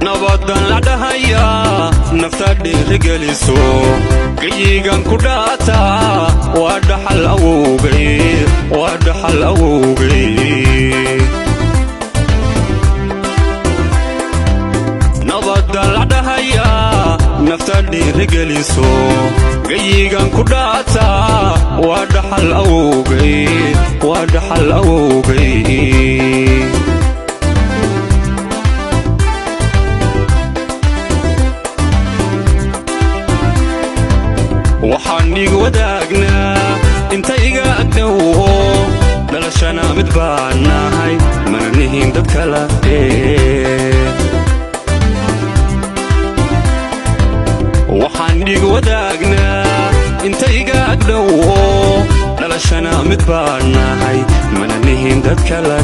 nabadan la dhahaya naftadi rigaliso qiyigan ku dhaata waa dhaxal awowgay nabadan la dhahaya naftadi rigaliso qiyigan ku dhaata waa dhaxal awowgay waxaan igu wadaagnaa inta iga agdhow dhalashana mid baan nahay mana nihin dad kala waxaan igu wadaagnaa inta iga agdhow dhalashana mid baan nahay mana nihin dad kala